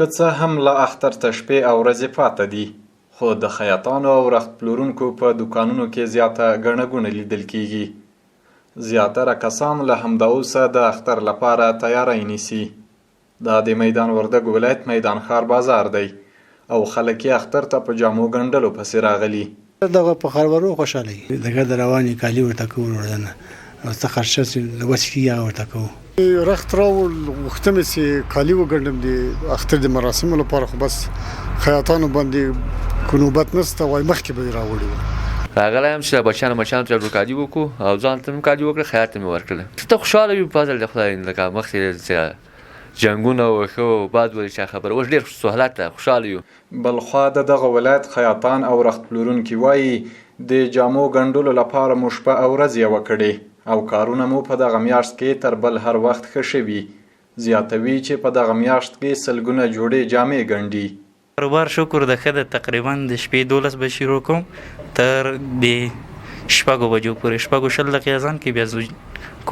که څه هم له اختر ته شپې او ورځې پاته دي، خو د خیاطانو او رخت پلورونکو په دوکانونو کې زیاته ګڼه ګوڼه لیدل کیږي. زیاتره کسان له همدا اوسه د اختر لپاره تیاری نیسي. دا د میدان وردګ ولایت میدان ښار بازار دی او خلک یې اختر ته په جامو ګنډلو پسې راغلي. دغه په خروارو خوشحالي دغه د رواني کالي ورته کوو وړاندنه او څه خرچه چې د وسکي هغه ورته کوو. رخت راول وختم چې کالي وګنډم د اختر د مراسمو لپاره، خو بس خیاطانو باندې کو نوبت نشته، وای مخکې به راوړي راغلی یم چې بچیانو مچانو ته کالي وکړو او ځان ته مې کالي وکړه، خیاط ته مې ورکړله. ته خوشحاله یو په ځل د خدای لکه مخکې چې جنګونه وښه بعد ولې چا خبره اوس ډېر سهولت ده، خوشحاله یو. بلخوا د دغه ولایت خیاطان او رخت پلورونکي وایي د جامو ګنډلو لپاره مو شپه او ورځ یوه کړې او کارونه مو په دغه میاشت کې تر بل هر وخت ښه شوي. زیاتوي چې په دغه میاشت کې سلګونه جوړې جامې ګنډي. کاروبار شکر د ښه ده، تقریبا د شپې 12 به شروع کوم تر د شپږو بجو پورې، شپږو 20 دقیقې اذان کې بیا ځو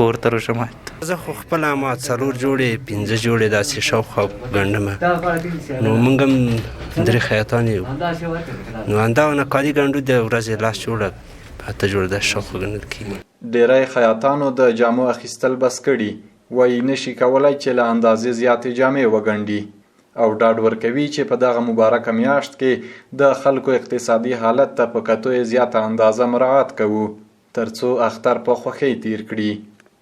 کور ته روژمات. زه خو خپله ما 4 جوړې 5 جوړې داسې شاوخوا ګنډم، نو موږ هم درې خیاطان یو، نو همدغه کالي ګنډو د ورځې لاس جوړه 8 جوړه د شاوخوا ګنډل کېږي. ډیری خیاطانو د جامو اخیستل بس کړي، وایي نشي کولی چې له اندازې زیاتې جامې وګنډي او ډاډ ورکوي چې په دغه مبارکه میاشت کې د خلکو اقتصادي حالت ته په کتو یې زیاته اندازه مراعات کوو تر څو اختر په خوښۍ تیر کړي.